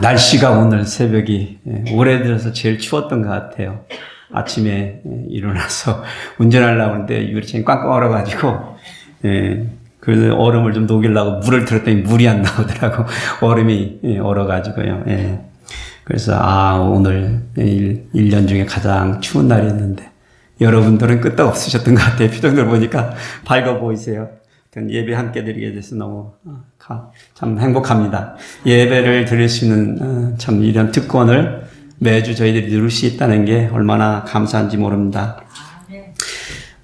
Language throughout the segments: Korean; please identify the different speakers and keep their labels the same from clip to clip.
Speaker 1: 날씨가 오늘 새벽이 올해 들어서 제일 추웠던 것 같아요. 아침에 일어나서 운전하려고 하는데 유리창이 꽝꽝 얼어가지고, 그래서 얼음을 좀 녹이려고 물을 틀었더니 물이 안 나오더라고. 얼음이 얼어가지고요. 그래서, 오늘 1년 중에 가장 추운 날이었는데, 여러분들은 끄떡 없으셨던 것 같아요. 표정들 보니까 밝아 보이세요. 예배 함께 드리게 돼서 너무 참 행복합니다. 예배를 드릴 수 있는 참 이런 특권을 매주 저희들이 누릴 수 있다는 게 얼마나 감사한지 모릅니다.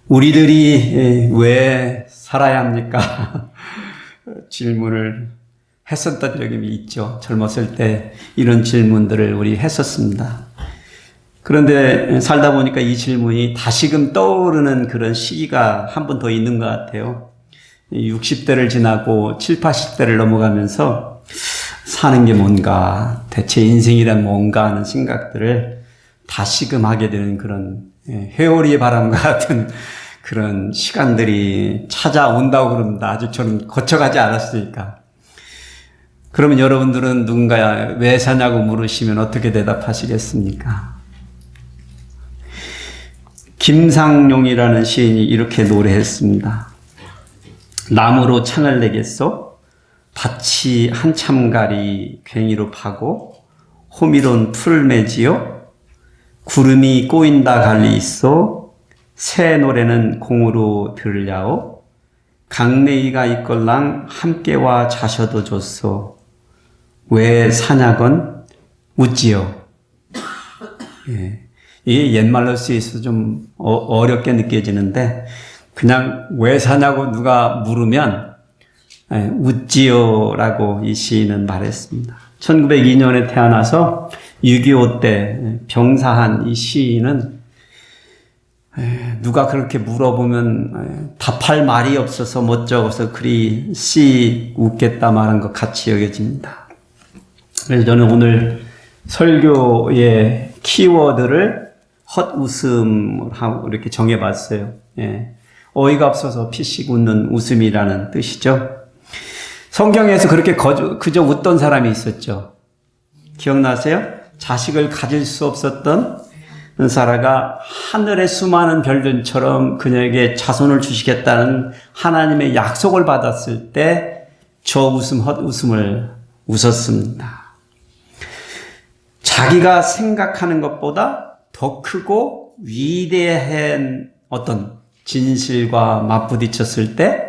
Speaker 1: 우리들이 왜 살아야 합니까? 질문을 했었던 적이 있죠. 젊었을 때 이런 질문들을 우리 했었습니다. 그런데 살다 보니까 이 질문이 다시금 떠오르는 그런 시기가 한 번 더 있는 것 같아요. 60대를 지나고 7, 80대를 넘어가면서 사는 게 뭔가, 대체 인생이란 뭔가 하는 생각들을 다시금 하게 되는 그런 회오리의 바람과 같은 그런 시간들이 찾아온다고 그럽니다. 아직 저는 거쳐가지 않았으니까. 그러면 여러분들은 누군가 왜 사냐고 물으시면 어떻게 대답하시겠습니까? 김상용이라는 시인이 이렇게 노래했습니다. 나무로 창을 내겠소? 밭이 한참가리 괭이로 파고 호미론 풀을 매지요? 구름이 꼬인다 갈리 있어 새 노래는 공으로 들으랴오? 강내이가 있걸랑 함께와 자셔도 좋소. 왜 사냐건 웃지요? 이게 옛말로 쓰여서 좀 어렵게 느껴지는데, 그냥 왜 사냐고 누가 물으면 웃지요라고 이 시인은 말했습니다. 1902년에 태어나서 6.25 때 병사한 이 시인은 누가 그렇게 물어보면 답할 말이 없어서 멋쩍어서 그리 씨 웃겠다 말한 것 같이 여겨집니다. 그래서 저는 오늘 설교의 키워드를 헛웃음하고 이렇게 정해봤어요. 어이가 없어서 피식 웃는 웃음이라는 뜻이죠. 성경에서 그렇게 그저 웃던 사람이 있었죠. 기억나세요? 자식을 가질 수 없었던 사라가 하늘의 수많은 별들처럼 그녀에게 자손을 주시겠다는 하나님의 약속을 받았을 때 저 웃음, 헛웃음을 웃었습니다. 자기가 생각하는 것보다 더 크고 위대한 어떤 진실과 맞부딪혔을 때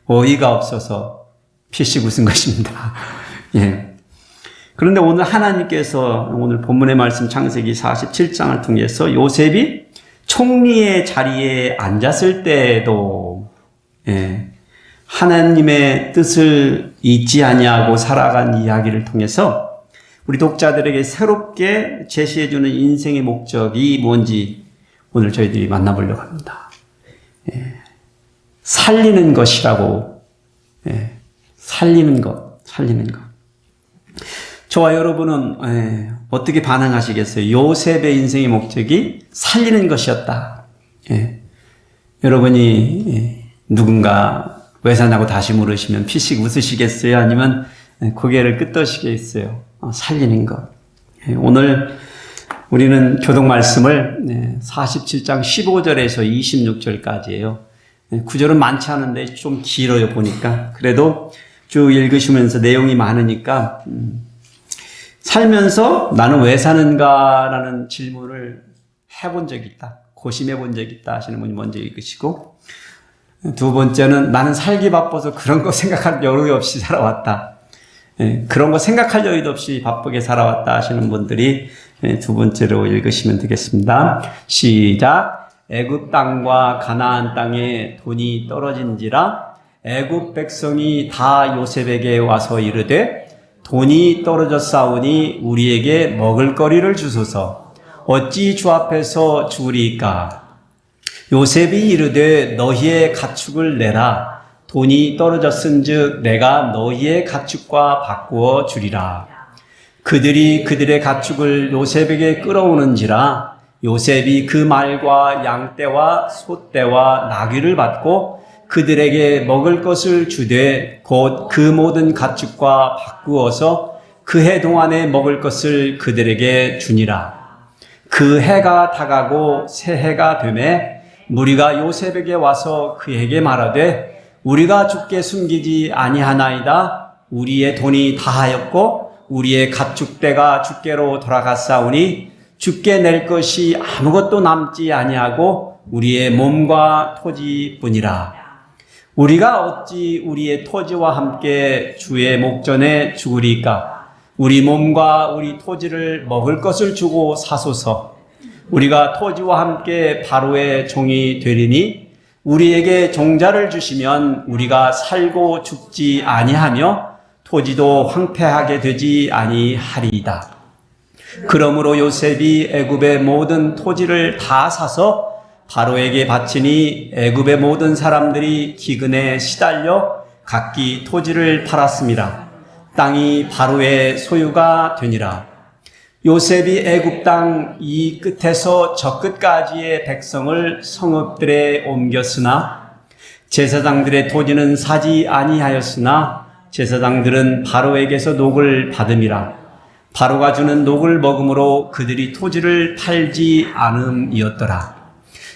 Speaker 1: 어이가 없어서 피식 웃은 것입니다. 그런데 오늘 하나님께서 오늘 본문의 말씀 창세기 47장을 통해서 요셉이 총리의 자리에 앉았을 때에도 하나님의 뜻을 잊지 아니하고 살아간 이야기를 통해서 우리 독자들에게 새롭게 제시해주는 인생의 목적이 뭔지 오늘 저희들이 만나보려고 합니다. 살리는 것이라고. 살리는 것. 저와 여러분은 어떻게 반응하시겠어요? 요셉의 인생의 목적이 살리는 것이었다. 여러분이 누군가 왜 사냐고 다시 물으시면 피식 웃으시겠어요? 아니면 고개를 끄덕이시겠어요? 살리는 것. 오늘 우리는 교독 말씀을 47장 15절에서 26절까지예요. 구절은 많지 않은데 좀 길어요, 보니까. 그래도 쭉 읽으시면서 내용이 많으니까 살면서 나는 왜 사는가라는 질문을 해본 적이 있다, 고심해 본 적이 있다 하시는 분이 먼저 읽으시고, 두 번째는 나는 살기 바빠서 그런 거 생각할 여유 없이 살아왔다, 그런 거 생각할 여유도 없이 바쁘게 살아왔다 하시는 분들이 두 번째로 읽으시면 되겠습니다. 시작. 애굽 땅과 가나안 땅에 돈이 떨어진지라 애굽 백성이 다 요셉에게 와서 이르되 돈이 떨어졌사오니 우리에게 먹을 거리를 주소서. 어찌 주 앞에서 죽으리까? 요셉이 이르되 너희의 가축을 내라. 돈이 떨어졌은즉 내가 너희의 가축과 바꾸어 주리라. 그들이 그들의 가축을 요셉에게 끌어오는지라 요셉이 그 말과 양떼와 소떼와 나귀를 받고 그들에게 먹을 것을 주되 곧 그 모든 가축과 바꾸어서 그 해 동안에 먹을 것을 그들에게 주니라. 그 해가 다가고 새 해가 되매 무리가 요셉에게 와서 그에게 말하되 우리가 주께 숨기지 아니하나이다. 우리의 돈이 다하였고 우리의 가축대가 주께로 돌아갔사오니 주께 낼 것이 아무것도 남지 아니하고 우리의 몸과 토지뿐이라. 우리가 어찌 우리의 토지와 함께 주의 목전에 죽으리까? 우리 몸과 우리 토지를 먹을 것을 주고 사소서. 우리가 토지와 함께 바로의 종이 되리니 우리에게 종자를 주시면 우리가 살고 죽지 아니하며 토지도 황폐하게 되지 아니하리이다. 그러므로 요셉이 애굽의 모든 토지를 다 사서 바로에게 바치니 애굽의 모든 사람들이 기근에 시달려 각기 토지를 팔았습니다. 땅이 바로의 소유가 되니라. 요셉이 애굽 땅 이 끝에서 저 끝까지의 백성을 성읍들에 옮겼으나 제사장들의 토지는 사지 아니하였으나 제사장들은 바로에게서 녹을 받음이라. 바로가 주는 녹을 먹음으로 그들이 토지를 팔지 않음이었더라.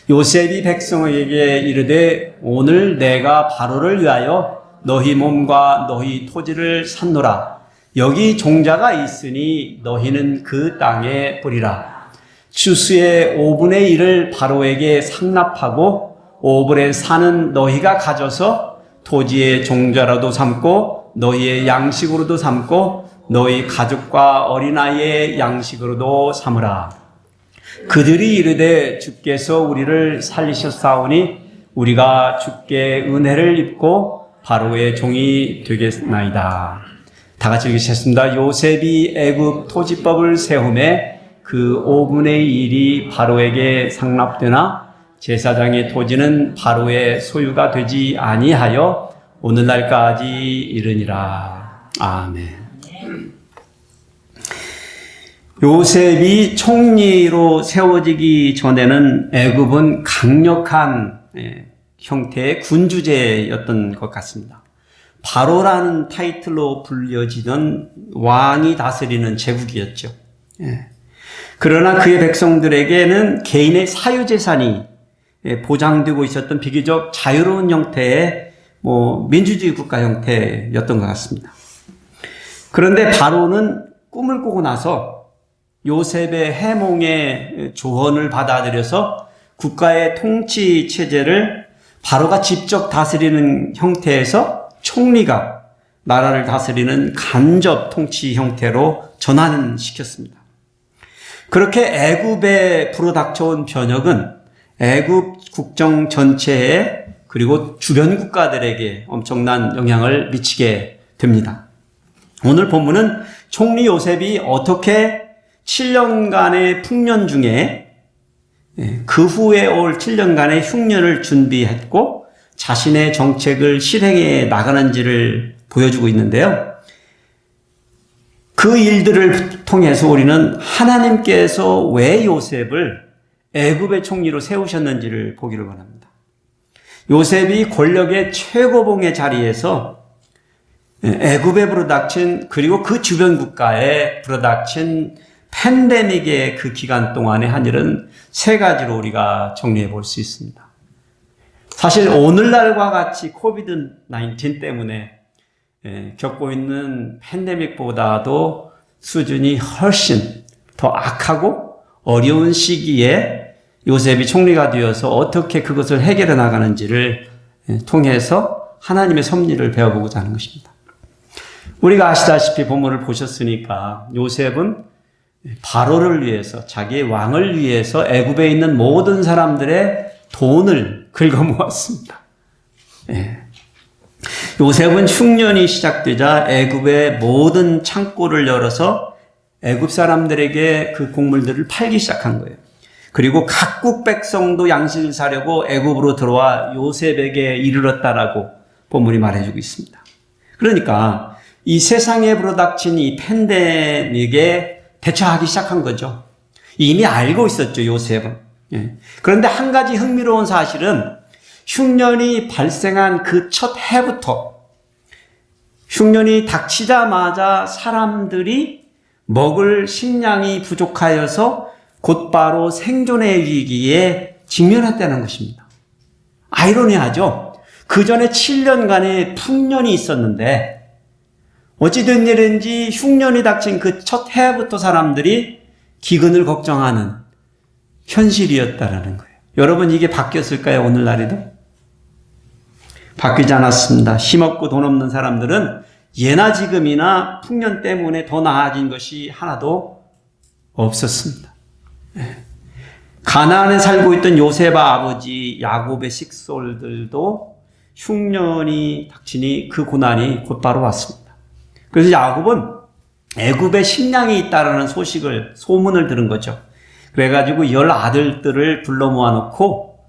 Speaker 1: 요셉이 백성에게 이르되 오늘 내가 바로를 위하여 너희 몸과 너희 토지를 샀노라. 여기 종자가 있으니 너희는 그 땅에 뿌리라. 추수의 5분의 1을 바로에게 상납하고 5분의 4는 너희가 가져서 토지의 종자로도 삼고 너희의 양식으로도 삼고 너희 가족과 어린아이의 양식으로도 삼으라. 그들이 이르되 주께서 우리를 살리셨사오니 우리가 주께 은혜를 입고 바로의 종이 되겠나이다. 다 같이 읽으셨습니다. 요셉이 애굽 토지법을 세우매 그 5분의 1이 바로에게 상납되나 제사장의 토지는 바로의 소유가 되지 아니하여 오늘날까지 이르니라. 아멘. 요셉이 총리로 세워지기 전에는 애굽은 강력한 형태의 군주제였던 것 같습니다. 바로라는 타이틀로 불려지던 왕이 다스리는 제국이었죠. 그러나 그의 백성들에게는 개인의 사유재산이 보장되고 있었던 비교적 자유로운 형태의 민주주의 국가 형태였던 것 같습니다. 그런데 바로는 꿈을 꾸고 나서 요셉의 해몽의 조언을 받아들여서 국가의 통치 체제를 바로가 직접 다스리는 형태에서 총리가 나라를 다스리는 간접 통치 형태로 전환시켰습니다. 그렇게 애굽에 불어닥쳐온 변혁은 애굽 국정 전체에 그리고 주변 국가들에게 엄청난 영향을 미치게 됩니다. 오늘 본문은 총리 요셉이 어떻게 7년간의 풍년 중에 그 후에 올 7년간의 흉년을 준비했고 자신의 정책을 실행해 나가는지를 보여주고 있는데요. 그 일들을 통해서 우리는 하나님께서 왜 요셉을 애굽의 총리로 세우셨는지를 보기를 원합니다. 요셉이 권력의 최고봉의 자리에서 애굽에 불어닥친 그리고 그 주변 국가에 불어닥친 팬데믹의 그 기간 동안의 한 일은 세 가지로 우리가 정리해 볼 수 있습니다. 사실 오늘날과 같이 코비드-19 때문에 겪고 있는 팬데믹보다도 수준이 훨씬 더 악하고 어려운 시기에 요셉이 총리가 되어서 어떻게 그것을 해결해 나가는지를 통해서 하나님의 섭리를 배워보고자 하는 것입니다. 우리가 아시다시피 본문을 보셨으니까 요셉은 바로를 위해서 자기의 왕을 위해서 애굽에 있는 모든 사람들의 돈을 긁어모았습니다. 요셉은 흉년이 시작되자 애굽의 모든 창고를 열어서 애굽 사람들에게 그 곡물들을 팔기 시작한 거예요. 그리고 각국 백성도 양식을 사려고 애굽으로 들어와 요셉에게 이르렀다라고 본문이 말해주고 있습니다. 그러니까 이 세상에 불어닥친 이 팬데믹에 대처하기 시작한 거죠. 이미 알고 있었죠, 요셉은. 그런데 한 가지 흥미로운 사실은 흉년이 발생한 그 첫 해부터 흉년이 닥치자마자 사람들이 먹을 식량이 부족하여서 곧바로 생존의 위기에 직면했다는 것입니다. 아이러니하죠? 그 전에 7년간의 풍년이 있었는데 어찌된 일인지 흉년이 닥친 그 첫 해부터 사람들이 기근을 걱정하는 현실이었다라는 거예요. 여러분, 이게 바뀌었을까요? 오늘날에도? 바뀌지 않았습니다. 힘없고 돈 없는 사람들은 예나 지금이나 풍년 때문에 더 나아진 것이 하나도 없었습니다. 가나안에 살고 있던 요셉의 아버지 야곱의 식솔들도 흉년이 닥치니 그 고난이 곧바로 왔습니다. 그래서 야곱은 애굽에 식량이 있다라는 소문을 들은 거죠. 그래가지고 10 아들들을 불러 모아놓고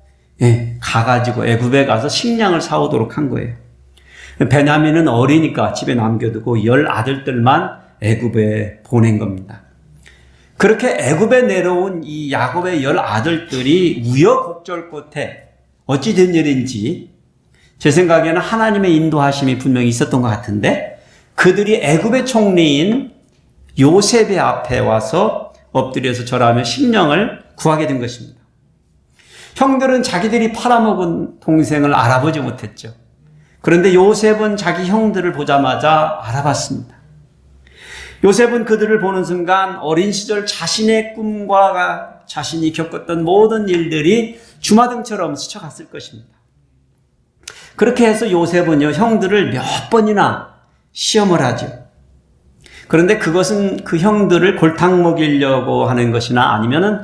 Speaker 1: 가가지고 애굽에 가서 식량을 사오도록 한 거예요. 베냐민은 어리니까 집에 남겨두고 10 아들들만 애굽에 보낸 겁니다. 그렇게 애굽에 내려온 이 야곱의 10 아들들이 우여곡절 끝에 어찌 된 일인지 제 생각에는 하나님의 인도하심이 분명히 있었던 것 같은데, 그들이 애굽의 총리인 요셉의 앞에 와서 엎드려서 절하며 식량을 구하게 된 것입니다. 형들은 자기들이 팔아먹은 동생을 알아보지 못했죠. 그런데 요셉은 자기 형들을 보자마자 알아봤습니다. 요셉은 그들을 보는 순간 어린 시절 자신의 꿈과 자신이 겪었던 모든 일들이 주마등처럼 스쳐갔을 것입니다. 그렇게 해서 요셉은요, 형들을 몇 번이나 시험을 하죠. 그런데 그것은 그 형들을 골탕 먹이려고 하는 것이나 아니면은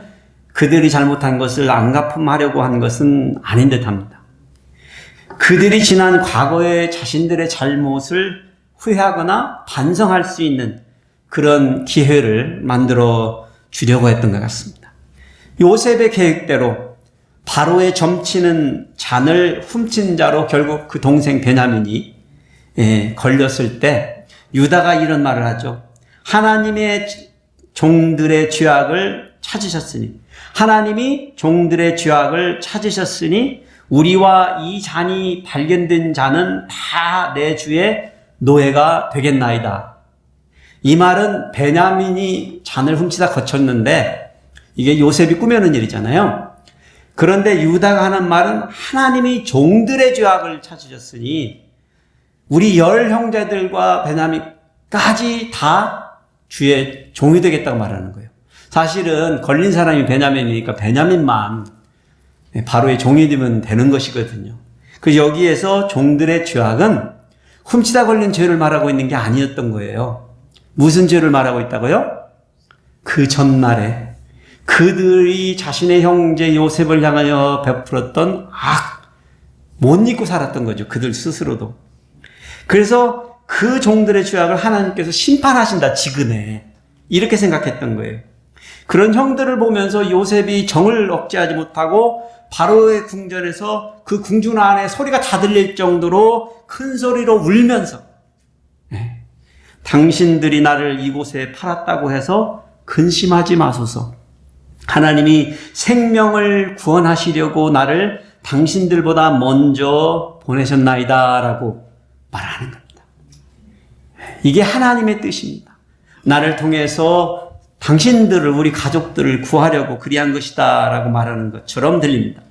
Speaker 1: 그들이 잘못한 것을 안갚음하려고 한 것은 아닌 듯합니다. 그들이 지난 과거의 자신들의 잘못을 후회하거나 반성할 수 있는 그런 기회를 만들어 주려고 했던 것 같습니다. 요셉의 계획대로 바로의 점치는 잔을 훔친 자로 결국 그 동생 베냐민이 걸렸을 때 유다가 이런 말을 하죠. 하나님의 종들의 죄악을 찾으셨으니, 하나님이 종들의 죄악을 찾으셨으니 우리와 이 잔이 발견된 자는 다 내 주의 노예가 되겠나이다. 이 말은 베냐민이 잔을 훔치다 거쳤는데 이게 요셉이 꾸며낸 일이잖아요. 그런데 유다가 하는 말은 하나님이 종들의 죄악을 찾으셨으니 우리 10 형제들과 베냐민까지 다 주의 종이 되겠다고 말하는 거예요. 사실은 걸린 사람이 베냐민이니까 베냐민만 바로의 종이 되면 되는 것이거든요. 그 여기에서 종들의 죄악은 훔치다 걸린 죄를 말하고 있는 게 아니었던 거예요. 무슨 죄를 말하고 있다고요? 그 전날에 그들이 자신의 형제 요셉을 향하여 베풀었던 못 잊고 살았던 거죠. 그들 스스로도. 그래서 그 종들의 죄악을 하나님께서 심판하신다, 지근해. 이렇게 생각했던 거예요. 그런 형들을 보면서 요셉이 정을 억제하지 못하고 바로의 궁전에서 그 궁중 안에 소리가 다 들릴 정도로 큰 소리로 울면서 당신들이 나를 이곳에 팔았다고 해서 근심하지 마소서. 하나님이 생명을 구원하시려고 나를 당신들보다 먼저 보내셨나이다 라고 말하는 겁니다. 이게 하나님의 뜻입니다. 나를 통해서 당신들을, 우리 가족들을 구하려고 그리한 것이다 라고 말하는 것처럼 들립니다.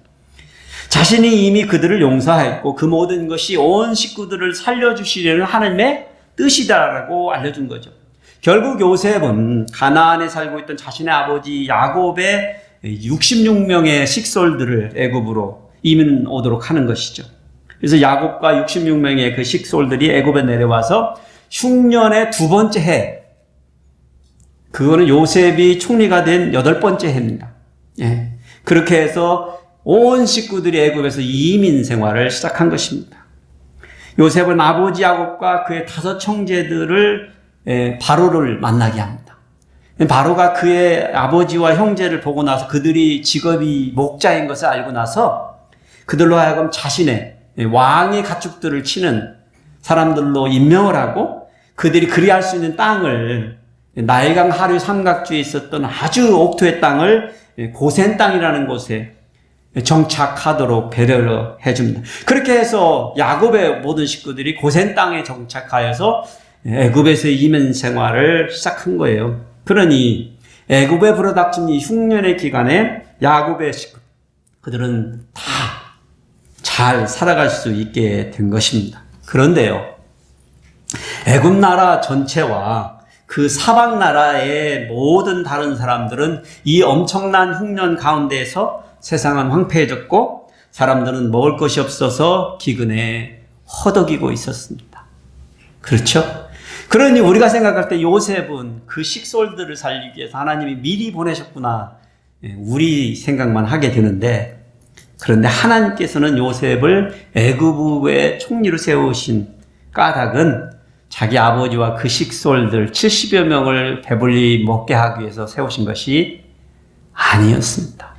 Speaker 1: 자신이 이미 그들을 용서하였고 그 모든 것이 온 식구들을 살려주시려는 하나님의 뜻이다라고 알려준 거죠. 결국 요셉은 가나안에 살고 있던 자신의 아버지 야곱의 66명의 식솔들을 애굽으로 이민 오도록 하는 것이죠. 그래서 야곱과 66명의 그 식솔들이 애굽에 내려와서 흉년의 2번째 해, 그거는 요셉이 총리가 된 8번째 해입니다. 그렇게 해서 온 식구들이 애굽에서 이민 생활을 시작한 것입니다. 요셉은 아버지 야곱과 그의 5 형제들을 바로를 만나게 합니다. 바로가 그의 아버지와 형제를 보고 나서 그들이 직업이 목자인 것을 알고 나서 그들로 하여금 자신의 왕의 가축들을 치는 사람들로 임명을 하고 그들이 그리할 수 있는 땅을, 나일강 하류 삼각주에 있었던 아주 옥토의 땅을 고센 땅이라는 곳에 정착하도록 배려를 해줍니다. 그렇게 해서 야곱의 모든 식구들이 고센 땅에 정착하여서 애굽에서의 이민 생활을 시작한 거예요. 그러니 애굽에 불어닥친 이 흉년의 기간에 야곱의 식구 그들은 다 잘 살아갈 수 있게 된 것입니다. 그런데요, 애굽 나라 전체와 그 사방 나라의 모든 다른 사람들은 이 엄청난 흉년 가운데에서 세상은 황폐해졌고 사람들은 먹을 것이 없어서 기근에 허덕이고 있었습니다. 그렇죠? 그러니 우리가 생각할 때 요셉은 그 식솔들을 살리기 위해서 하나님이 미리 보내셨구나, 우리 생각만 하게 되는데, 그런데 하나님께서는 요셉을 애굽의 총리로 세우신 까닭은 자기 아버지와 그 식솔들 70여 명을 배불리 먹게 하기 위해서 세우신 것이 아니었습니다.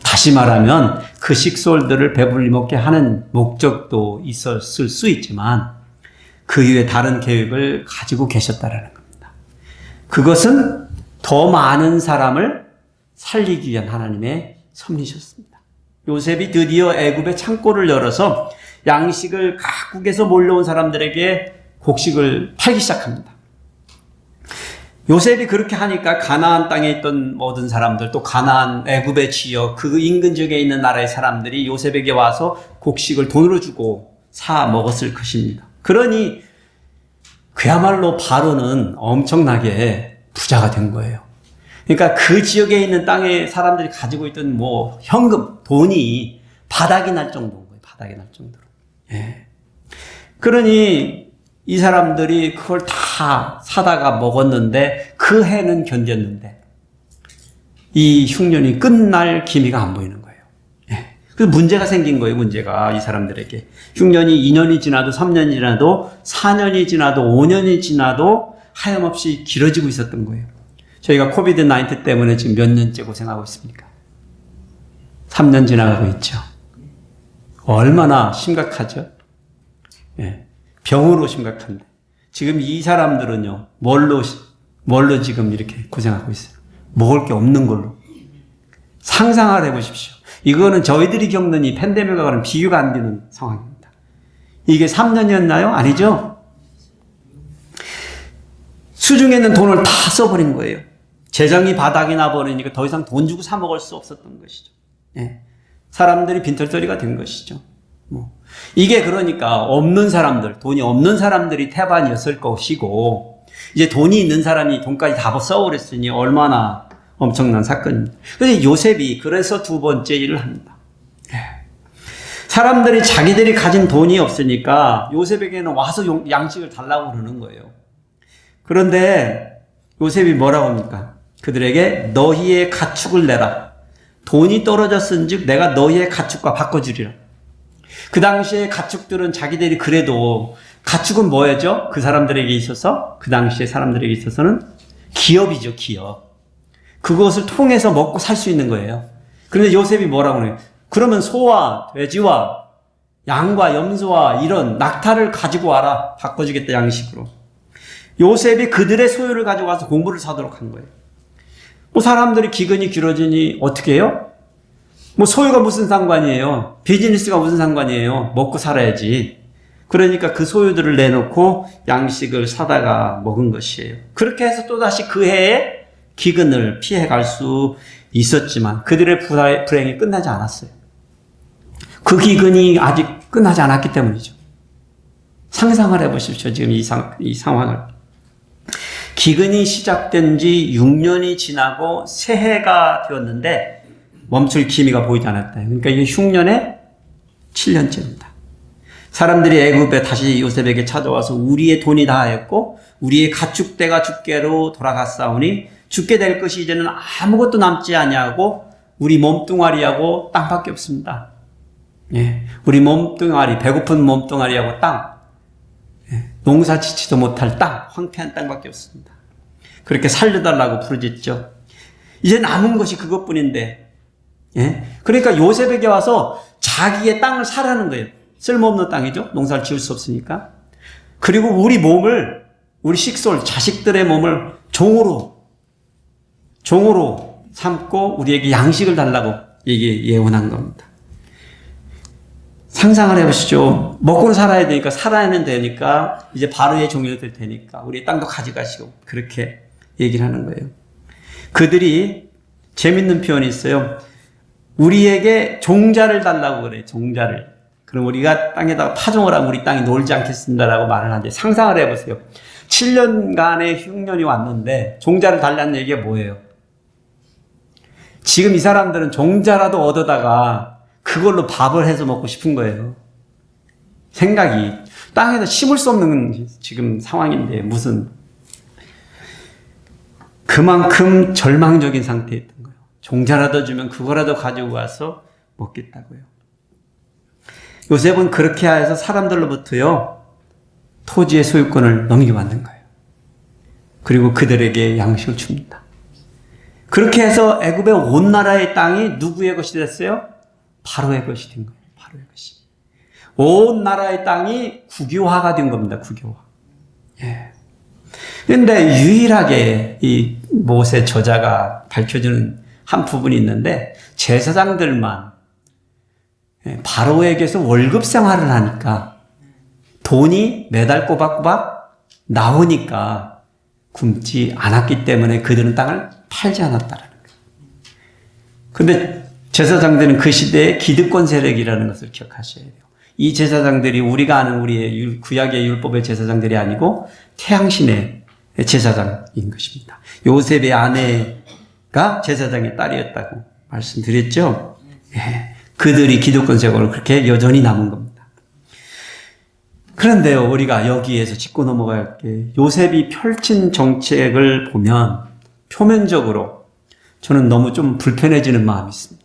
Speaker 1: 다시 말하면 그 식솔들을 배불리 먹게 하는 목적도 있었을 수 있지만 그 이외에 다른 계획을 가지고 계셨다라는 겁니다. 그것은 더 많은 사람을 살리기 위한 하나님의 섭리셨습니다. 요셉이 드디어 애굽의 창고를 열어서 양식을 각국에서 몰려온 사람들에게 곡식을 팔기 시작합니다. 요셉이 그렇게 하니까 가나안 땅에 있던 모든 사람들, 또 가나안 애굽의 지역, 그 인근 지역에 있는 나라의 사람들이 요셉에게 와서 곡식을 돈으로 주고 사 먹었을 것입니다. 그러니 그야말로 바로는 엄청나게 부자가 된 거예요. 그러니까 그 지역에 있는 땅의 사람들이 가지고 있던 현금, 돈이 바닥이 날 정도인 거예요. 바닥이 날 정도로. 예. 그러니 이 사람들이 그걸 다 사다가 먹었는데 그 해는 견뎠는데 이 흉년이 끝날 기미가 안 보이는 거예요. 예. 그래서 문제가 생긴 거예요. 문제가 이 사람들에게. 흉년이 2년이 지나도 3년이 지나도 4년이 지나도 5년이 지나도 하염없이 길어지고 있었던 거예요. 저희가 코비드-19 때문에 지금 몇 년째 고생하고 있습니까? 3년 지나가고 있죠. 얼마나 심각하죠? 예. 병으로 심각한데. 지금 이 사람들은요, 뭘로 지금 이렇게 고생하고 있어요? 먹을 게 없는 걸로. 상상을 해보십시오. 이거는 저희들이 겪는 이 팬데믹과는 비교가 안 되는 상황입니다. 이게 3년이었나요? 아니죠? 수중에는 돈을 다 써버린 거예요. 재정이 바닥이 나버리니까 더 이상 돈 주고 사 먹을 수 없었던 것이죠. 예. 사람들이 빈털터리가 된 것이죠. 이게 그러니까 없는 사람들, 돈이 없는 사람들이 태반이었을 것이고, 이제 돈이 있는 사람이 돈까지 다 써버렸으니 얼마나 엄청난 사건입니다. 그래서 요셉이 그래서 두 번째 일을 합니다. 예. 사람들이 자기들이 가진 돈이 없으니까 요셉에게는 와서 양식을 달라고 그러는 거예요. 그런데 요셉이 뭐라고 합니까? 그들에게 너희의 가축을 내라. 돈이 떨어졌은 즉 내가 너희의 가축과 바꿔주리라. 그 당시에 가축들은 자기들이 그래도 가축은 뭐였죠? 그 사람들에게 있어서, 그 당시에 사람들에게 있어서는 기업이죠, 기업. 그것을 통해서 먹고 살 수 있는 거예요. 그런데 요셉이 뭐라고 해요? 그러면 소와 돼지와 양과 염소와 이런 낙타를 가지고 와라. 바꿔주겠다, 양식으로. 요셉이 그들의 소유를 가지고 와서 공부를 사도록 한 거예요. 사람들이 기근이 길어지니 어떻게 해요? 소유가 무슨 상관이에요? 비즈니스가 무슨 상관이에요? 먹고 살아야지. 그러니까 그 소유들을 내놓고 양식을 사다가 먹은 것이에요. 그렇게 해서 또다시 그 해에 기근을 피해갈 수 있었지만 그들의 불행이 끝나지 않았어요. 그 기근이 아직 끝나지 않았기 때문이죠. 상상을 해보십시오. 지금 이 상황을. 기근이 시작된 지 6년이 지나고 새해가 되었는데 멈출 기미가 보이지 않았다. 그러니까 이게 흉년의 7년째입니다. 사람들이 애굽에 다시 요셉에게 찾아와서 우리의 돈이 다하였고 우리의 가축대가 주께로 돌아갔사오니 죽게 될 것이 이제는 아무것도 남지 아니하고 우리 몸뚱아리하고 땅밖에 없습니다. 예, 우리 몸뚱아리, 배고픈 몸뚱아리하고 땅, 농사 짓지도 못할 땅, 황폐한 땅밖에 없습니다. 그렇게 살려달라고 부르짖죠. 이제 남은 것이 그것뿐인데, 예? 그러니까 요셉에게 와서 자기의 땅을 사라는 거예요. 쓸모없는 땅이죠. 농사를 지을 수 없으니까. 그리고 우리 몸을, 우리 식솔, 자식들의 몸을 종으로 삼고 우리에게 양식을 달라고 이게 예언한 겁니다. 상상을 해보시죠. 먹고 살아야 되니까, 살아야는 되니까, 이제 바로의 종이 될 테니까, 우리 땅도 가져가시고, 그렇게 얘기를 하는 거예요. 그들이, 재밌는 표현이 있어요. 우리에게 종자를 달라고 그래요. 종자를. 그럼 우리가 땅에다가 파종을 하면 우리 땅이 놀지 않겠습니다라고 말을 하는데, 상상을 해보세요. 7년간의 흉년이 왔는데, 종자를 달라는 얘기가 뭐예요? 지금 이 사람들은 종자라도 얻어다가, 그걸로 밥을 해서 먹고 싶은 거예요. 생각이. 땅에서 심을 수 없는 지금 상황인데 무슨 그만큼 절망적인 상태였던 거예요. 종자라도 주면 그거라도 가지고 와서 먹겠다고요. 요셉은 그렇게 해서 사람들로부터요 토지의 소유권을 넘겨받는 거예요. 그리고 그들에게 양식을 줍니다. 그렇게 해서 애굽의 온 나라의 땅이 누구의 것이 됐어요? 바로의 것이 된 거예요. 바로의 것이. 온 나라의 땅이 국유화가 된 겁니다. 국유화. 예. 그런데 유일하게 이 모세 저자가 밝혀주는 한 부분이 있는데 제사장들만 바로에게서 월급 생활을 하니까 돈이 매달 꼬박꼬박 나오니까 굶지 않았기 때문에 그들은 땅을 팔지 않았다라는 거예요. 그런데 제사장들은 그 시대의 기득권 세력이라는 것을 기억하셔야 돼요. 이 제사장들이 우리가 아는 우리의 구약의 율법의 제사장들이 아니고 태양신의 제사장인 것입니다. 요셉의 아내가 제사장의 딸이었다고 말씀드렸죠. 예, 그들이 기득권 세력으로 그렇게 여전히 남은 겁니다. 그런데요, 우리가 여기에서 짚고 넘어가야 할 게 요셉이 펼친 정책을 보면 표면적으로 저는 너무 좀 불편해지는 마음이 있습니다.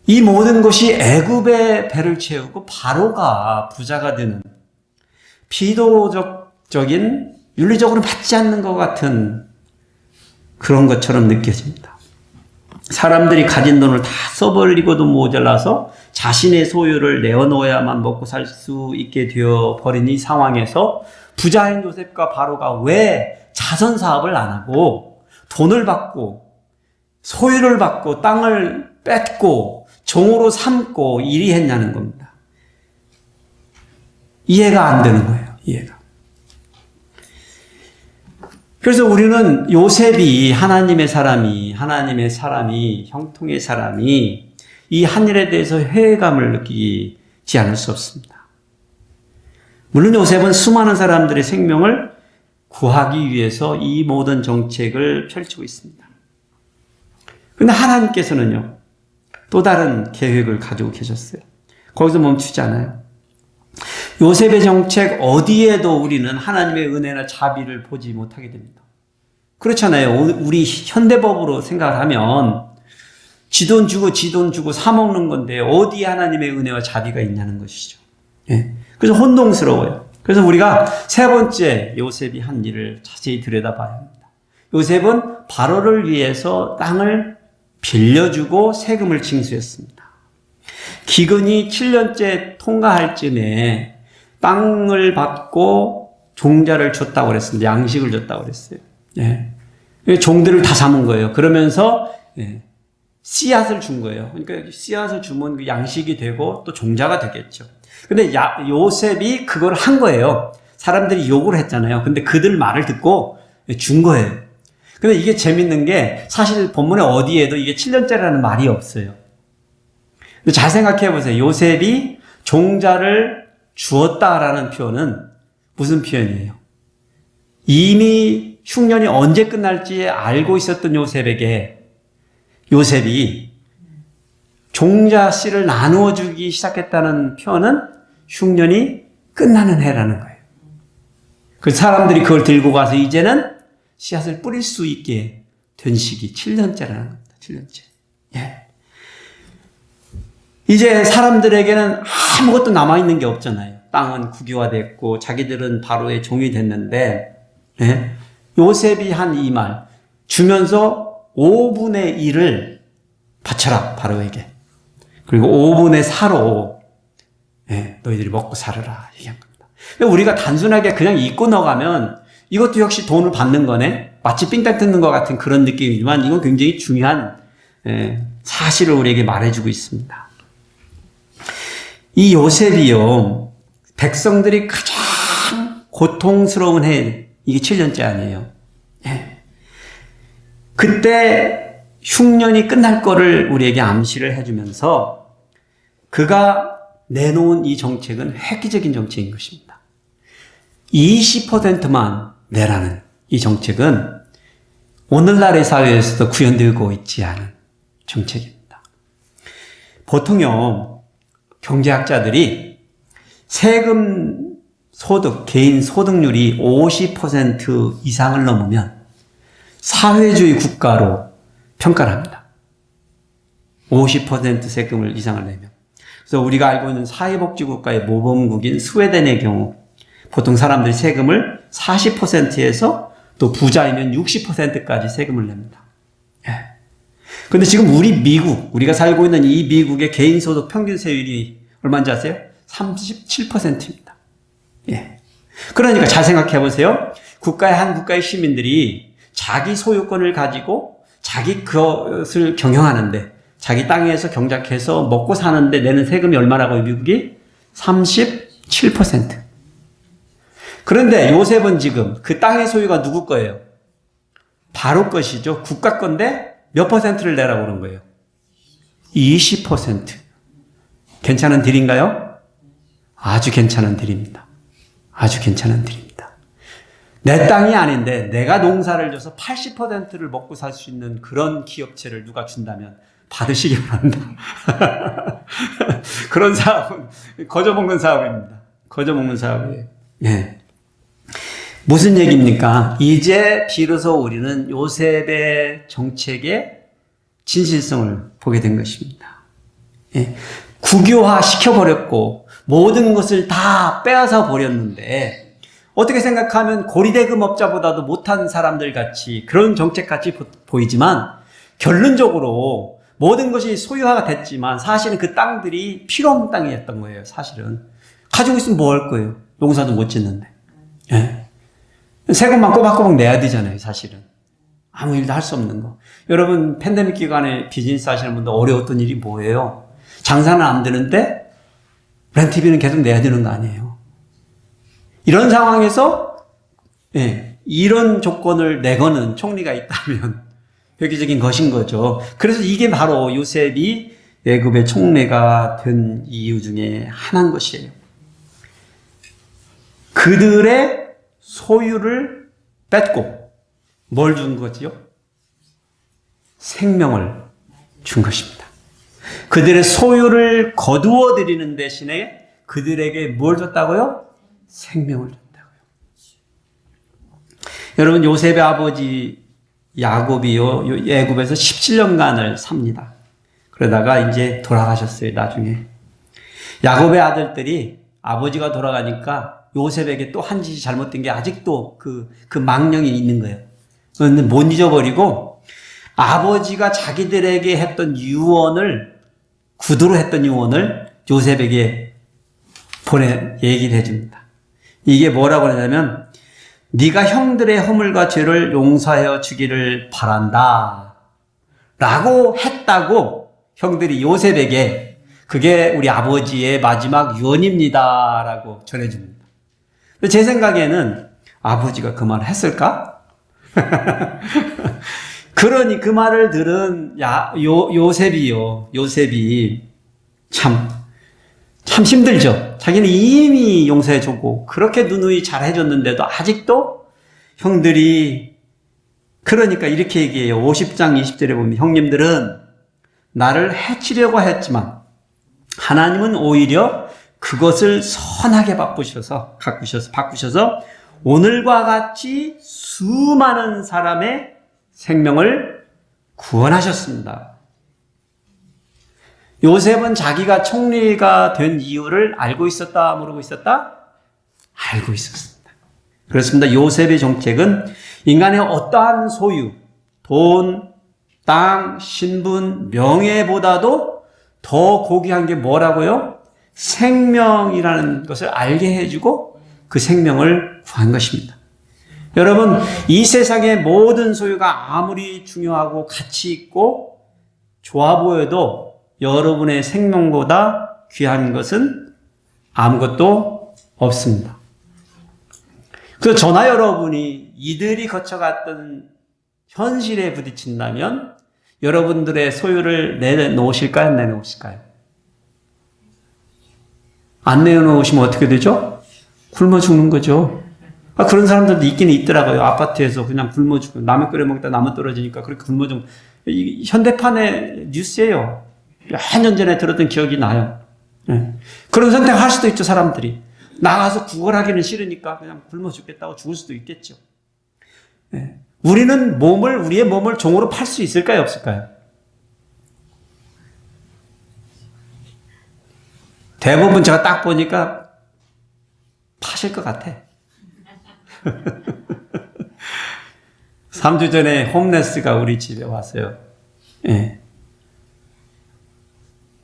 Speaker 1: 이 모든 것이 애굽의 배를 채우고 바로가 부자가 되는 비도덕적인 윤리적으로 맞지 않는 것 같은 그런 것처럼 느껴집니다. 사람들이 가진 돈을 다 써버리고도 모자라서 자신의 소유를 내어놓아야만 먹고 살 수 있게 되어 버린 이 상황에서 부자인 요셉과 바로가 왜 자선 사업을 안 하고 돈을 받고 소유를 받고 땅을 뺏고 종으로 삼고 일이 했냐는 겁니다. 이해가 안 되는 거예요. 이해가. 그래서 우리는 요셉이 하나님의 사람이 형통의 사람이 이 한 일에 대해서 회의감을 느끼지 않을 수 없습니다. 물론 요셉은 수많은 사람들의 생명을 구하기 위해서 이 모든 정책을 펼치고 있습니다. 그런데 하나님께서는요, 또 다른 계획을 가지고 계셨어요. 거기서 멈추지 않아요. 요셉의 정책 어디에도 우리는 하나님의 은혜나 자비를 보지 못하게 됩니다. 그렇잖아요. 우리 현대법으로 생각을 하면 지 돈 주고 사 먹는 건데 어디에 하나님의 은혜와 자비가 있냐는 것이죠. 예. 그래서 혼동스러워요. 그래서 우리가 세 번째 요셉이 한 일을 자세히 들여다봐야 합니다. 요셉은 바로를 위해서 땅을 빌려주고 세금을 징수했습니다. 기근이 7년째 통과할 즈음에 땅을 받고 종자를 줬다고 그랬습니다. 양식을 줬다고 그랬어요. 예. 종들을 다 삼은 거예요. 그러면서 씨앗을 준 거예요. 그러니까 씨앗을 주면 그 양식이 되고 또 종자가 되겠죠. 근데 요셉이 그걸 한 거예요. 사람들이 욕을 했잖아요. 근데 그들 말을 듣고 준 거예요. 근데 이게 재밌는 게 사실 본문에 어디에도 이게 7년째라는 말이 없어요. 근데 잘 생각해 보세요. 요셉이 종자를 주었다라는 표현은 무슨 표현이에요? 이미 흉년이 언제 끝날지 알고 있었던 요셉이 종자 씨를 나누어 주기 시작했다는 표현은 흉년이 끝나는 해라는 거예요. 그 사람들이 그걸 들고 가서 이제는 씨앗을 뿌릴 수 있게 된 시기 7년째라는 겁니다. 7년째. 예. 이제 사람들에게는 아무것도 남아있는 게 없잖아요. 땅은 국유화됐고 자기들은 바로의 종이 됐는데 예? 요셉이 한 이 말 주면서 5분의 1을 바쳐라 바로에게. 그리고 5분의 4로 예, 너희들이 먹고 살아라 얘기한 겁니다. 우리가 단순하게 그냥 잊고 넘어가면 이것도 역시 돈을 받는 거네. 마치 삥땅 뜯는 것 같은 그런 느낌이지만 이건 굉장히 중요한 사실을 우리에게 말해주고 있습니다. 이 요셉이요, 백성들이 가장 고통스러운 해, 이게 7년째 아니에요. 그때 흉년이 끝날 거를 우리에게 암시를 해주면서 그가 내놓은 이 정책은 획기적인 정책인 것입니다. 20%만 내라는 이 정책은 오늘날의 사회에서도 구현되고 있지 않은 정책입니다. 보통요, 경제학자들이 세금 소득, 개인 소득률이 50% 이상을 넘으면 사회주의 국가로 평가를 합니다. 50% 세금을 이상을 내면. 그래서 우리가 알고 있는 사회복지국가의 모범국인 스웨덴의 경우 보통 사람들이 세금을 40%에서 또 부자이면 60%까지 세금을 냅니다. 그런데 지금 우리가 살고 있는 이 미국의 개인소득 평균 세율이 얼마인지 아세요? 37%입니다. 그러니까 잘 생각해 보세요. 한 국가의 시민들이 자기 소유권을 가지고 자기 것을 경영하는데, 자기 땅에서 경작해서 먹고 사는데 내는 세금이 얼마라고요, 미국이? 37%. 그런데 요셉은 지금 그 땅의 소유가 누구 거예요? 바로 것이죠. 국가 건데 몇 퍼센트를 내라고 그런 거예요? 20%. 괜찮은 딜인가요? 아주 괜찮은 딜입니다. 아주 괜찮은 딜입니다. 내 땅이 아닌데 내가 농사를 줘서 80%를 먹고 살 수 있는 그런 기업체를 누가 준다면 받으시기 바랍니다. 그런 사업은 거저먹는 사업입니다. 거저먹는 사업이에요. 무슨 얘기입니까? 이제 비로소 우리는 요셉의 정책의 진실성을 보게 된 것입니다. 국유화 시켜버렸고 모든 것을 다 빼앗아 버렸는데, 어떻게 생각하면 고리대금업자보다도 못한 사람들 같이, 그런 정책 같이 보이지만 결론적으로 모든 것이 소유화가 됐지만 사실은 그 땅들이 필요 없는 땅이었던 거예요. 사실은 가지고 있으면 뭐 할 거예요? 농사도 못 짓는데. 세금만 꼬박꼬박 내야 되잖아요. 사실은 아무 일도 할 수 없는 거. 여러분, 팬데믹 기간에 비즈니스 하시는 분들 어려웠던 일이 뭐예요? 장사는 안 되는데 렌트비는 계속 내야 되는 거 아니에요? 이런 상황에서 이런 조건을 내거는 총리가 있다면 획기적인 것인 거죠. 그래서 이게 바로 요셉이 애굽의 총리가 된 이유 중에 하나인 것이에요. 그들의 소유를 뺏고 뭘 준 거지요? 생명을 준 것입니다. 그들의 소유를 거두어 드리는 대신에 그들에게 뭘 줬다고요? 생명을 줬다고요. 여러분, 요셉의 아버지 야곱이요, 애굽에서 17년간을 삽니다. 그러다가 이제 돌아가셨어요, 나중에. 야곱의 아들들이 아버지가 돌아가니까 요셉에게 또 한 짓이 잘못된 게 아직도 그 망령이 있는 거예요. 그런데 못 잊어버리고 아버지가 자기들에게 했던 유언을, 구두로 했던 유언을 요셉에게 얘기를 해줍니다. 이게 뭐라고 하냐면, 네가 형들의 허물과 죄를 용서하여 주기를 바란다 라고 했다고 형들이 요셉에게, 그게 우리 아버지의 마지막 유언입니다 라고 전해줍니다. 근데 제 생각에는 아버지가 그 말을 했을까? 그러니 그 말을 들은 요셉이 참 힘들죠. 자기는 이미 용서해주고 그렇게 누누이 잘해줬는데도 아직도 형들이, 그러니까 이렇게 얘기해요. 50장 20절에 보면 형님들은 나를 해치려고 했지만 하나님은 오히려 그것을 선하게 바꾸셔서 오늘과 같이 수많은 사람의 생명을 구원하셨습니다. 요셉은 자기가 총리가 된 이유를 알고 있었다, 모르고 있었다? 알고 있었습니다. 그렇습니다. 요셉의 정책은 인간의 어떠한 소유, 돈, 땅, 신분, 명예보다도 더 고귀한 게 뭐라고요? 생명이라는 것을 알게 해주고 그 생명을 구한 것입니다. 여러분, 이 세상의 모든 소유가 아무리 중요하고 가치 있고 좋아 보여도 여러분의 생명보다 귀한 것은 아무것도 없습니다. 그래서 저나 여러분이 이들이 거쳐갔던 현실에 부딪힌다면 여러분들의 소유를 내놓으실까요? 안 내놓으실까요? 안 내놓으시면 어떻게 되죠? 굶어 죽는 거죠. 그런 사람들도 있긴 있더라고요. 아파트에서 그냥 굶어 죽고 라면 끓여 먹다 나무 떨어지니까 그렇게 굶어 죽는. 현대판의 뉴스예요. 몇 년 전에 들었던 기억이 나요. 네. 그런 선택할 수도 있죠, 사람들이. 나가서 구걸하기는 싫으니까 그냥 굶어 죽겠다고 죽을 수도 있겠죠. 네. 우리는 우리의 몸을 종으로 팔 수 있을까요, 없을까요? 대부분 제가 딱 보니까 파실 것 같아. 3주 전에 홈레스가 우리 집에 왔어요. 예.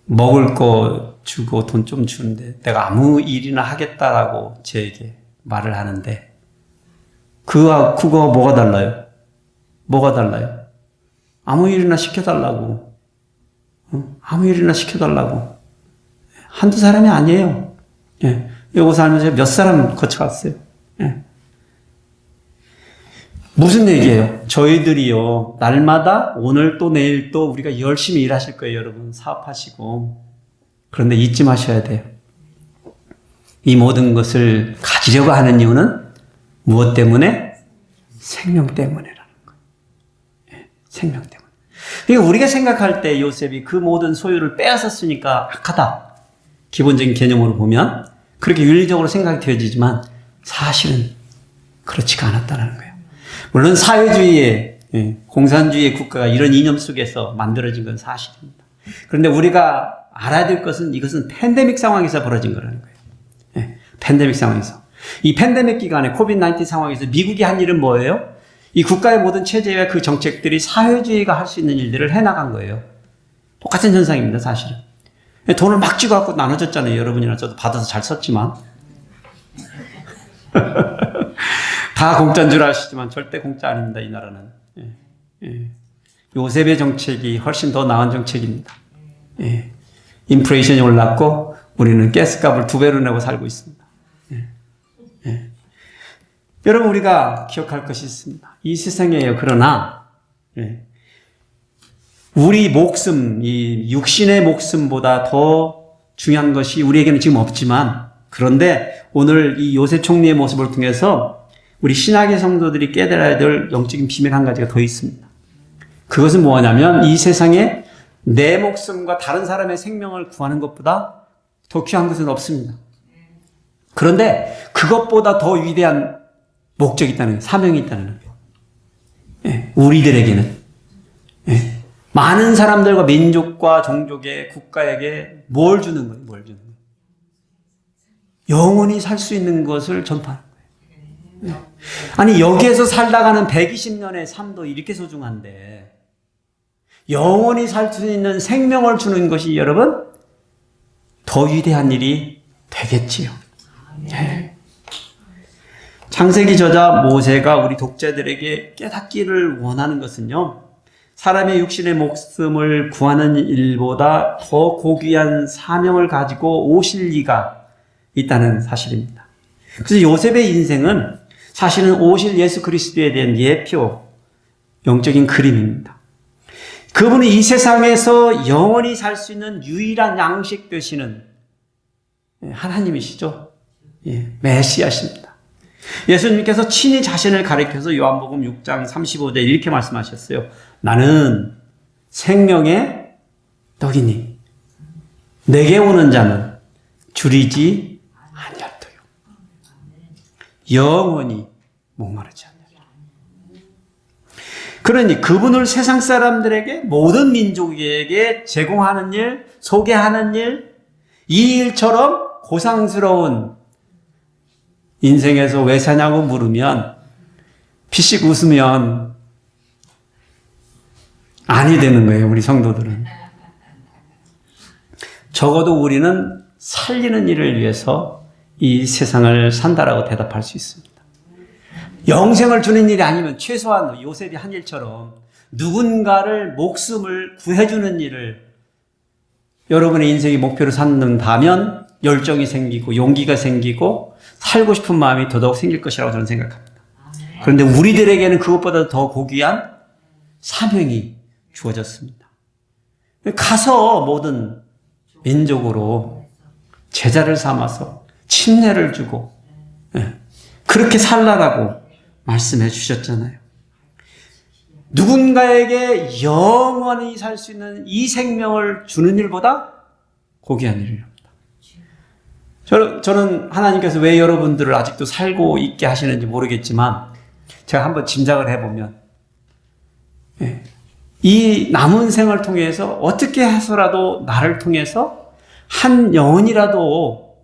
Speaker 1: 먹을 거 주고 돈 좀 주는데 내가 아무 일이나 하겠다라고 저에게 말을 하는데 그거 뭐가 달라요? 뭐가 달라요? 아무 일이나 시켜달라고. 아무 일이나 시켜달라고. 한두 사람이 아니에요. 예. 요거 살면서 몇 사람 거쳐갔어요. 예. 무슨 얘기예요? 저희들이요, 날마다 오늘 또 내일 또 우리가 열심히 일하실 거예요, 여러분. 사업하시고. 그런데 잊지 마셔야 돼요. 이 모든 것을 가지려고 하는 이유는 무엇 때문에? 생명 때문이라는 거예요. 예, 생명 때문에. 그러니까 우리가 생각할 때 요셉이 그 모든 소유를 빼앗았으니까 악하다. 기본적인 개념으로 보면 그렇게 윤리적으로 생각이 되어지지만 사실은 그렇지가 않았다는 거예요. 물론 사회주의의, 공산주의의 국가가 이런 이념 속에서 만들어진 건 사실입니다. 그런데 우리가 알아야 될 것은 이것은 팬데믹 상황에서 벌어진 거라는 거예요. 예, 팬데믹 상황에서. 이 팬데믹 기간에 코비드-19 상황에서 미국이 한 일은 뭐예요? 이 국가의 모든 체제와 그 정책들이 사회주의가 할 수 있는 일들을 해나간 거예요. 똑같은 현상입니다, 사실은. 돈을 막 쥐고 나눠줬잖아요. 여러분이나 저도 받아서 잘 썼지만. 다 공짜인 줄 아시지만 절대 공짜 아닙니다, 이 나라는. 예, 예. 요셉의 정책이 훨씬 더 나은 정책입니다. 예. 인플레이션이 올랐고 우리는 가스값을 2배로 내고 살고 있습니다. 예. 예. 여러분, 우리가 기억할 것이 있습니다. 이 세상에요. 그러나 우리 목숨, 이 육신의 목숨보다 더 중요한 것이 우리에게는 지금 없지만, 그런데 오늘 이 요셉 총리의 모습을 통해서 우리 신학의 성도들이 깨달아야 될 영적인 비밀 한 가지가 더 있습니다. 그것은 뭐냐면 이 세상에 내 목숨과 다른 사람의 생명을 구하는 것보다 더 귀한 것은 없습니다. 그런데 그것보다 더 위대한 목적이 있다는 거예요. 사명이 있다는 거예요. 예, 우리들에게는. 예, 많은 사람들과 민족과 종족의 국가에게 뭘 주는 거예요? 뭘 주는 거예요? 영원히 살 수 있는 것을 전파하는 거예요. 예. 아니, 여기에서 살다가는 120년의 삶도 이렇게 소중한데 영원히 살 수 있는 생명을 주는 것이 여러분 더 위대한 일이 되겠지요. 예. 창세기 저자 모세가 우리 독자들에게 깨닫기를 원하는 것은요, 사람의 육신의 목숨을 구하는 일보다 더 고귀한 사명을 가지고 오실 이가 있다는 사실입니다. 그래서 요셉의 인생은 사실은 오실 예수 그리스도에 대한 예표, 영적인 그림입니다. 그분은 이 세상에서 영원히 살 수 있는 유일한 양식 되시는 하나님이시죠. 예, 메시아십니다. 예수님께서 친히 자신을 가리켜서 요한복음 6장 35절 이렇게 말씀하셨어요. 나는 생명의 떡이니 내게 오는 자는 줄이지 아니하도요. 영원히 목마르지 않으리라. 그러니 그분을 세상 사람들에게, 모든 민족에게 제공하는 일, 소개하는 일, 이 일처럼 고상스러운 인생에서 왜 사냐고 물으면 피식 웃으면 아니 되는 거예요, 우리 성도들은. 적어도 우리는 살리는 일을 위해서 이 세상을 산다라고 대답할 수 있습니다. 영생을 주는 일이 아니면 최소한 요셉이 한 일처럼 누군가를 목숨을 구해주는 일을 여러분의 인생의 목표로 삼는다면 열정이 생기고 용기가 생기고 살고 싶은 마음이 더더욱 생길 것이라고 저는 생각합니다. 그런데 우리들에게는 그것보다 더 고귀한 사명이 주어졌습니다. 가서 모든 민족으로 제자를 삼아서 침례를 주고 그렇게 살라라고 말씀해 주셨잖아요. 누군가에게 영원히 살 수 있는 이 생명을 주는 일보다 고귀한 일입니다. 저는 하나님께서 왜 여러분들을 아직도 살고 있게 하시는지 모르겠지만 제가 한번 짐작을 해보면 이 남은 생을 통해서 어떻게 해서라도 나를 통해서 한 영혼이라도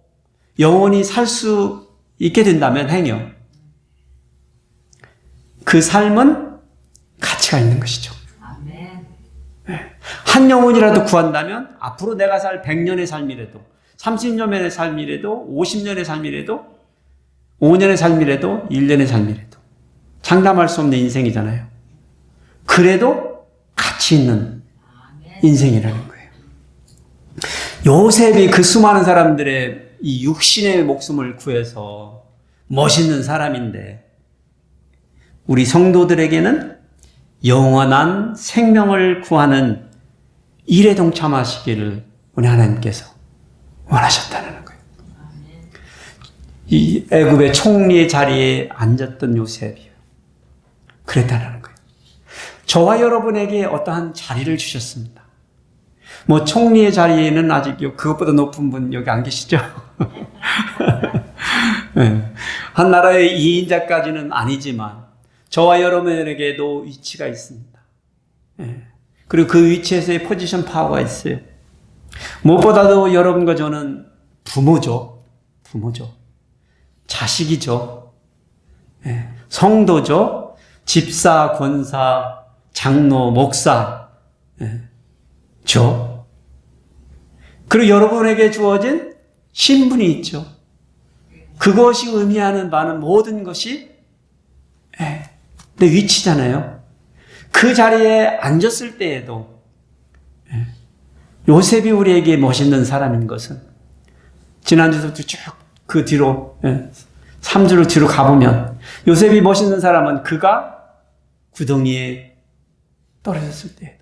Speaker 1: 영원히 살 수 있게 된다면 행여 그 삶은 가치가 있는 것이죠. 한 영혼이라도 구한다면 앞으로 내가 살 100년의 삶이라도 30년의 삶이라도 50년의 삶이라도 5년의 삶이라도 1년의 삶이라도 장담할 수 없는 인생이잖아요. 그래도 가치 있는 인생이라는 거예요. 요셉이 그 수많은 사람들의 이 육신의 목숨을 구해서 멋있는 사람인데 우리 성도들에게는 영원한 생명을 구하는 일에 동참하시기를 우리 하나님께서 원하셨다는 거예요. 이 애굽의 총리의 자리에 앉았던 요셉이 그랬다는 거예요. 저와 여러분에게 어떠한 자리를 주셨습니다. 뭐 총리의 자리에는 아직 그것보다 높은 분 여기 안 계시죠? 네. 한 나라의 2인자까지는 아니지만 저와 여러분에게도 위치가 있습니다. 네. 그리고 그 위치에서의 포지션 파워가 있어요. 무엇보다도 여러분과 저는 부모죠. 자식이죠. 네. 성도죠. 집사, 권사, 장로, 목사, 죠. 그리고 여러분에게 주어진 신분이 있죠. 그것이 의미하는 바는 모든 것이 내 위치잖아요. 그 자리에 앉았을 때에도 요셉이 우리에게 멋있는 사람인 것은 지난주부터 쭉 그 뒤로 3주를 뒤로 가보면 요셉이 멋있는 사람은 그가 구덩이에 떨어졌을 때에도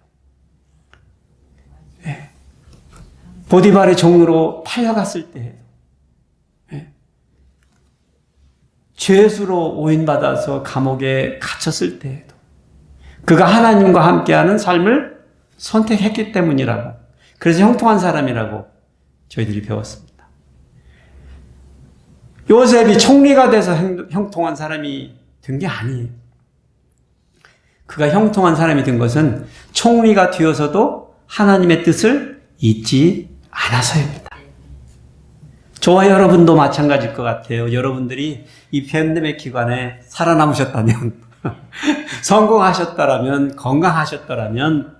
Speaker 1: 보디발의 종으로 팔려갔을 때에도 죄수로 오인받아서 감옥에 갇혔을 때에도 그가 하나님과 함께하는 삶을 선택했기 때문이라고, 그래서 형통한 사람이라고 저희들이 배웠습니다. 요셉이 총리가 돼서 형통한 사람이 된 게 아니에요. 그가 형통한 사람이 된 것은 총리가 되어서도 하나님의 뜻을 잊지 않아서입니다. 저와 여러분도 마찬가지일 것 같아요. 여러분들이 이 팬데믹 기간에 살아남으셨다면, 성공하셨다라면, 건강하셨다라면,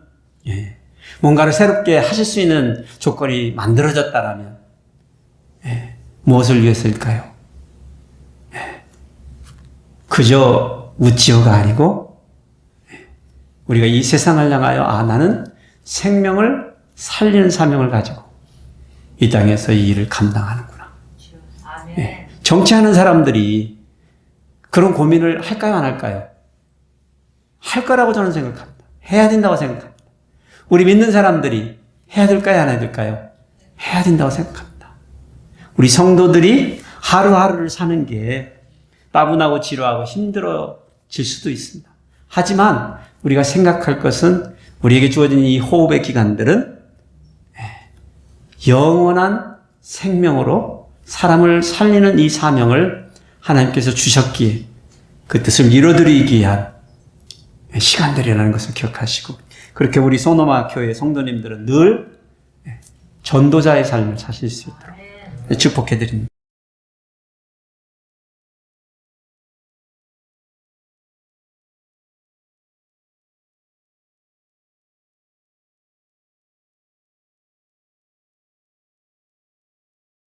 Speaker 1: 뭔가를 새롭게 하실 수 있는 조건이 만들어졌다라면, 무엇을 위해서일까요? 그저 우찌어가 아니고 우리가 이 세상을 향하여 나는 생명을 살리는 사명을 가지고 이 땅에서 이 일을 감당하는구나. 정치하는 사람들이 그런 고민을 할까요, 안 할까요? 할 거라고 저는 생각합니다. 해야 된다고 생각합니다. 우리 믿는 사람들이 해야 될까요, 안 해야 될까요? 해야 된다고 생각합니다. 우리 성도들이 하루하루를 사는 게 따분하고 지루하고 힘들어질 수도 있습니다. 하지만 우리가 생각할 것은 우리에게 주어진 이 호흡의 기간들은 영원한 생명으로 사람을 살리는 이 사명을 하나님께서 주셨기에 그 뜻을 이루어드리기 위한 시간들이라는 것을 기억하시고, 그렇게 우리 소노마 교회 성도님들은 늘 전도자의 삶을 사실 수 있도록 축복해드립니다.